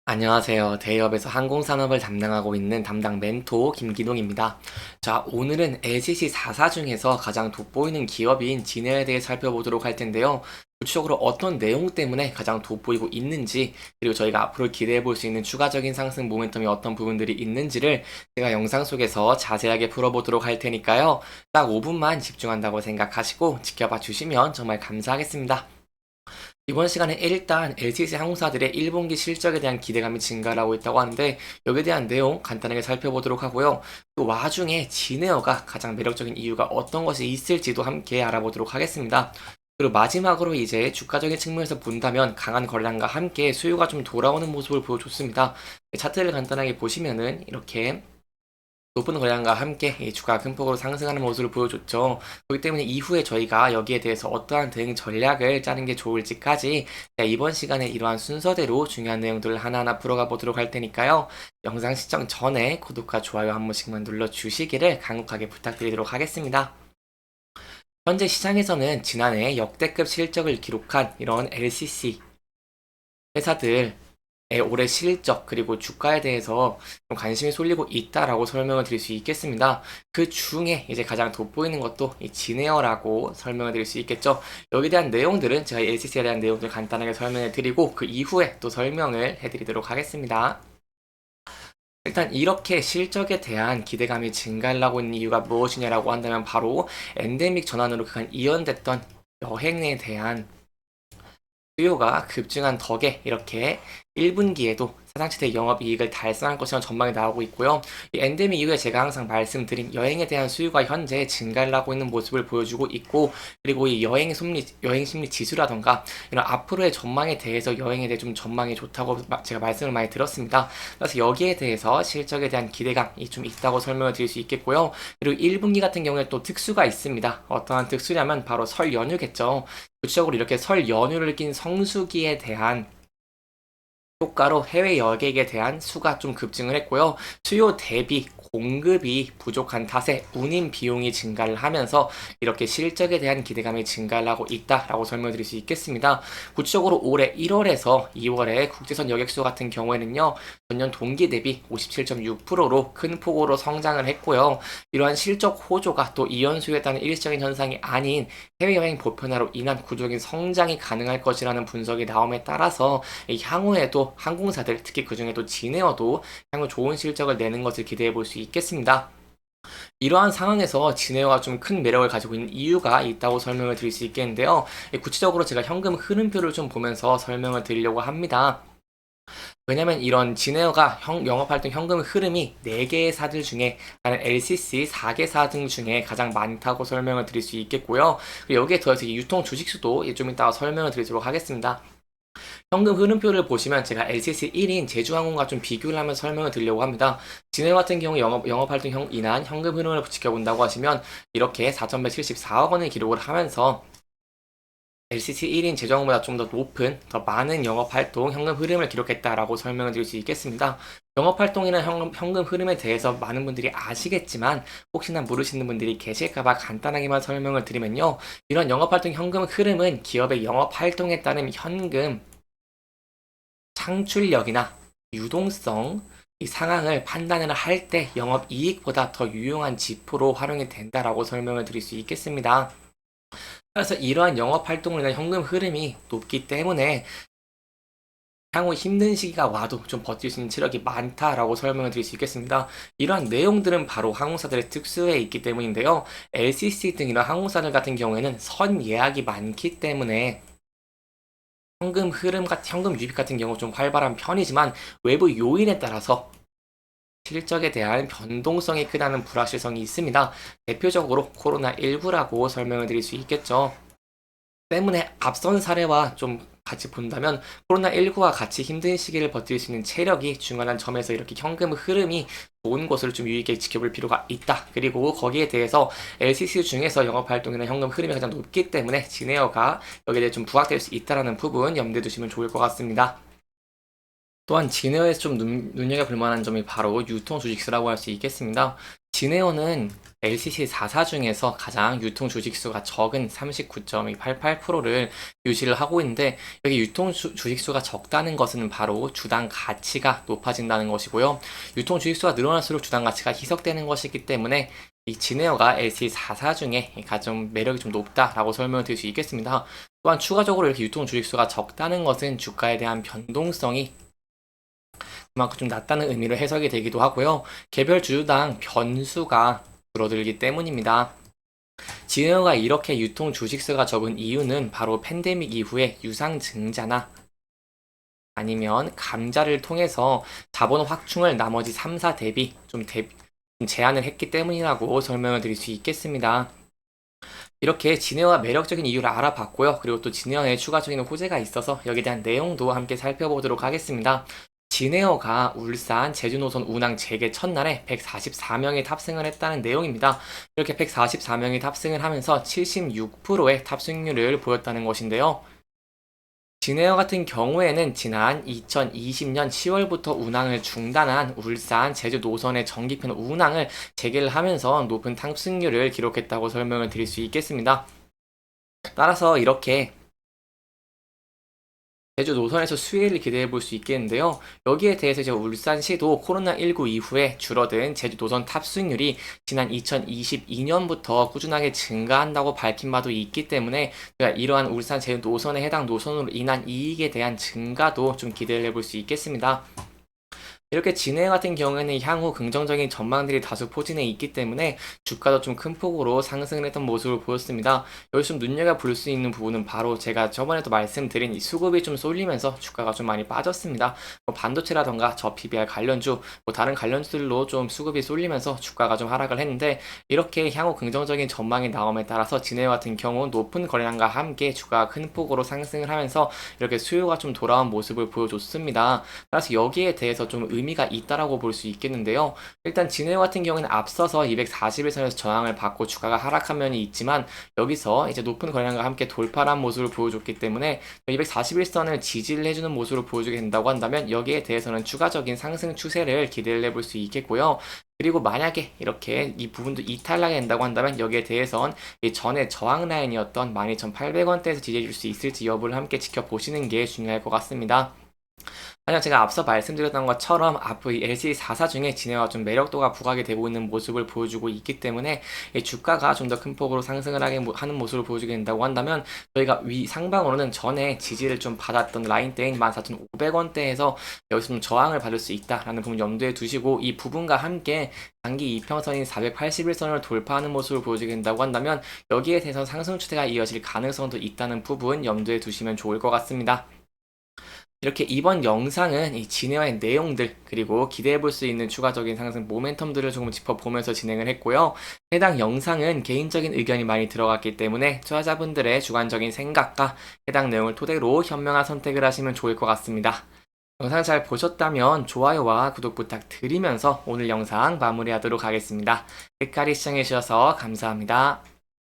안녕하세요. 대기업에서 항공산업을 담당하고 있는 담당 멘토 김기동입니다. 자, 오늘은 LCC 4사 중에서 가장 돋보이는 기업인 진에어에 대해 살펴보도록 할 텐데요. 구체적으로 어떤 내용 때문에 가장 돋보이고 있는지, 그리고 저희가 앞으로 기대해 볼 수 있는 추가적인 상승 모멘텀이 어떤 부분들이 있는지를 제가 영상 속에서 자세하게 풀어보도록 할 테니까요. 딱 5분만 집중한다고 생각하시고 지켜봐 주시면 정말 감사하겠습니다. 이번 시간에 일단 LCC 항공사들의 1분기 실적에 대한 기대감이 증가하고 있다고 하는데 여기에 대한 내용 간단하게 살펴보도록 하고요. 또 와중에 진에어가 가장 매력적인 이유가 어떤 것이 있을지도 함께 알아보도록 하겠습니다. 그리고 마지막으로 이제 주가적인 측면에서 본다면 강한 거래량과 함께 수요가 좀 돌아오는 모습을 보여줬습니다. 차트를 간단하게 보시면은 이렇게 높은 거래량과 함께 이 주가가 큰 폭으로 상승하는 모습을 보여줬죠. 그렇기 때문에 이후에 저희가 여기에 대해서 어떠한 대응 전략을 짜는 게 좋을지까지 이번 시간에 이러한 순서대로 중요한 내용들을 하나하나 풀어가 보도록 할 테니까요. 영상 시청 전에 구독과 좋아요 한 번씩만 눌러주시기를 간곡하게 부탁드리도록 하겠습니다. 현재 시장에서는 지난해 역대급 실적을 기록한 이런 LCC 회사들 올해 실적 그리고 주가에 대해서 좀 관심이 쏠리고 있다라고 설명을 드릴 수 있겠습니다. 그 중에 이제 가장 돋보이는 것도 이 진에어라고 설명을 드릴 수 있겠죠. 여기에 대한 내용들은 제가 LCC에 대한 내용들 간단하게 설명해 드리고 그 이후에 또 설명을 해드리도록 하겠습니다. 일단 이렇게 실적에 대한 기대감이 증가하고 있는 이유가 무엇이냐라고 한다면 바로 엔데믹 전환으로 그간 이연됐던 여행에 대한 수요가 급증한 덕에 이렇게 1분기에도 사상시대 영업이익을 달성할 것이라는 전망이 나오고 있고요. 이 엔데믹 이후에 제가 항상 말씀드린 여행에 대한 수요가 현재 증가를 하고 있는 모습을 보여주고 있고, 그리고 이 여행 심리 지수라던가 이런 앞으로의 전망에 대해서 여행에 대해 좀 전망이 좋다고 제가 말씀을 많이 들었습니다. 그래서 여기에 대해서 실적에 대한 기대감이 좀 있다고 설명을 드릴 수 있겠고요. 그리고 1분기 같은 경우에 또 특수가 있습니다. 어떠한 특수냐면 바로 설 연휴겠죠. 구체적으로 이렇게 설 연휴를 낀 성수기에 대한 효과로 해외 여객에 대한 수가 좀 급증을 했고요. 수요 대비 공급이 부족한 탓에 운임 비용이 증가를 하면서 이렇게 실적에 대한 기대감이 증가를 하고 있다라고 설명드릴 수 있겠습니다. 구체적으로 올해 1월에서 2월에 국제선 여객수 같은 경우에는요, 전년 동기 대비 57.6%로 큰 폭으로 성장을 했고요. 이러한 실적 호조가 또 이연수에 따른 일시적인 현상이 아닌 해외여행 보편화로 인한 구조적인 성장이 가능할 것이라는 분석이 나옴에 따라서 향후에도 항공사들, 특히 그중에도 진에어도 향후 좋은 실적을 내는 것을 기대해 볼 수 있겠습니다. 이러한 상황에서 진에어가 좀 큰 매력을 가지고 있는 이유가 있다고 설명을 드릴 수 있겠는데요. 구체적으로 제가 현금 흐름표를 좀 보면서 설명을 드리려고 합니다. 왜냐면 이런 진에어가 영업활동 현금 흐름이 4개의 사들 중에 나는 LCC 4개 사등 중에 가장 많다고 설명을 드릴 수 있겠고요. 그리고 여기에 더해서 유통 주식수도 좀 이따가 설명을 드리도록 하겠습니다. 현금 흐름표를 보시면 제가 LCC 1인 제주항공과 좀 비교를 하면서 설명을 드리려고 합니다. 진해 같은 경우 영업활동 인한 현금 흐름을 지켜본다고 하시면 이렇게 4,174억 원을 기록을 하면서 LCC 1인 제주항공보다 좀 더 높은, 더 많은 영업활동 현금 흐름을 기록했다라고 설명을 드릴 수 있겠습니다. 영업활동이나 현금 흐름에 대해서 많은 분들이 아시겠지만 혹시나 모르시는 분들이 계실까봐 간단하게만 설명을 드리면요. 이런 영업활동 현금 흐름은 기업의 영업활동에 따른 현금 창출력이나 유동성, 이 상황을 판단을 할 때 영업이익보다 더 유용한 지표로 활용이 된다라고 설명을 드릴 수 있겠습니다. 그래서 이러한 영업활동으로 인한 현금 흐름이 높기 때문에 향후 힘든 시기가 와도 좀 버틸 수 있는 체력이 많다라고 설명을 드릴 수 있겠습니다. 이러한 내용들은 바로 항공사들의 특수에 있기 때문인데요. LCC 등 이런 항공사들 같은 경우에는 선 예약이 많기 때문에 현금 유입 같은 경우 좀 활발한 편이지만 외부 요인에 따라서 실적에 대한 변동성이 크다는 불확실성이 있습니다. 대표적으로 코로나19라고 설명을 드릴 수 있겠죠. 때문에 앞선 사례와 좀 같이 본다면 코로나19와 같이 힘든 시기를 버틸 수 있는 체력이 중요한 점에서 이렇게 현금 흐름이 좋은 것을 좀 유의하게 지켜볼 필요가 있다. 그리고 거기에 대해서 LCC 중에서 영업활동이나 현금 흐름이 가장 높기 때문에 진에어가 여기에 대해 좀 부각될 수 있다는 부분 염두에 두시면 좋을 것 같습니다. 또한 진에어에서 좀 눈여겨볼 만한 점이 바로 유통 주식수라고 할 수 있겠습니다. 진에어는 LCC 4사 중에서 가장 유통 주식수가 적은 39.88%를 유지를 하고 있는데, 여기 유통 주식수가 적다는 것은 바로 주당 가치가 높아진다는 것이고요. 유통 주식수가 늘어날수록 주당 가치가 희석되는 것이기 때문에 이 진에어가 LCC 4사 중에 가장 매력이 좀 높다라고 설명을 드릴 수 있겠습니다. 또한 추가적으로 이렇게 유통 주식수가 적다는 것은 주가에 대한 변동성이 그만큼 좀 낮다는 의미로 해석이 되기도 하고요. 개별 주주당 변수가 줄어들기 때문입니다. 진에어가 이렇게 유통 주식수가 적은 이유는 바로 팬데믹 이후에 유상증자나 아니면 감자를 통해서 자본 확충을 나머지 3사 대비 좀 제한을 했기 때문이라고 설명을 드릴 수 있겠습니다. 이렇게 진에어가 매력적인 이유를 알아봤고요. 그리고 또 진에어에 추가적인 호재가 있어서 여기에 대한 내용도 함께 살펴보도록 하겠습니다. 진에어가 울산 제주노선 운항 재개 첫날에 144명이 탑승을 했다는 내용입니다. 이렇게 144명이 탑승을 하면서 76%의 탑승률을 보였다는 것인데요. 진에어 같은 경우에는 지난 2020년 10월부터 운항을 중단한 울산 제주 노선의 정기편 운항을 재개를 하면서 높은 탑승률을 기록했다고 설명을 드릴 수 있겠습니다. 따라서 이렇게 제주 노선에서 수혜를 기대해 볼 수 있겠는데요. 여기에 대해서 이제 울산시도 코로나19 이후에 줄어든 제주 노선 탑승률이 지난 2022년부터 꾸준하게 증가한다고 밝힌 바도 있기 때문에 이러한 울산 제주 노선에 해당 노선으로 인한 이익에 대한 증가도 좀 기대를 해볼 수 있겠습니다. 이렇게 진해 같은 경우에는 향후 긍정적인 전망들이 다수 포진해 있기 때문에 주가도 좀 큰 폭으로 상승을 했던 모습을 보였습니다. 여기서 좀 눈여겨볼 수 있는 부분은 바로 제가 저번에도 말씀드린 이 수급이 좀 쏠리면서 주가가 좀 많이 빠졌습니다. 뭐 반도체라던가 저 PBR 관련주, 뭐 다른 관련주들로 좀 수급이 쏠리면서 주가가 좀 하락을 했는데, 이렇게 향후 긍정적인 전망이 나옴에 따라서 진해 같은 경우 높은 거래량과 함께 주가가 큰 폭으로 상승을 하면서 이렇게 수요가 좀 돌아온 모습을 보여줬습니다. 따라서 여기에 대해서 좀 의미가 있다라고 볼 수 있겠는데요. 일단 진해 같은 경우에는 앞서서 241선에서 저항을 받고 주가가 하락한 면이 있지만, 여기서 이제 높은 거래량과 함께 돌파한 모습을 보여줬기 때문에 241선을 지지를 해주는 모습을 보여주게 된다고 한다면 여기에 대해서는 추가적인 상승 추세를 기대를 해볼 수 있겠고요. 그리고 만약에 이렇게 이 부분도 이탈하게 된다고 한다면 여기에 대해선 전에 저항 라인이었던 12,800원대에서 지지해줄 수 있을지 여부를 함께 지켜보시는 게 중요할 것 같습니다. 하지만 제가 앞서 말씀드렸던 것처럼 앞으로 이 LCD4사 중에 진해가 좀 매력도가 부각이 되고 있는 모습을 보여주고 있기 때문에 주가가 좀 더 큰 폭으로 상승을 하는 모습을 보여주게 된다고 한다면 저희가 상방으로는 전에 지지를 좀 받았던 라인대인 14,500원대에서 여기서 좀 저항을 받을 수 있다라는 부분 염두에 두시고, 이 부분과 함께 단기 이평선인 481선을 돌파하는 모습을 보여주게 된다고 한다면 여기에 대해서 상승 추세가 이어질 가능성도 있다는 부분 염두에 두시면 좋을 것 같습니다. 이렇게 이번 영상은 이 진해와의 내용들, 그리고 기대해 볼 수 있는 추가적인 상승 모멘텀들을 조금 짚어보면서 진행을 했고요. 해당 영상은 개인적인 의견이 많이 들어갔기 때문에 투자자분들의 주관적인 생각과 해당 내용을 토대로 현명한 선택을 하시면 좋을 것 같습니다. 영상 잘 보셨다면 좋아요와 구독 부탁드리면서 오늘 영상 마무리하도록 하겠습니다. 끝까지 시청해주셔서 감사합니다.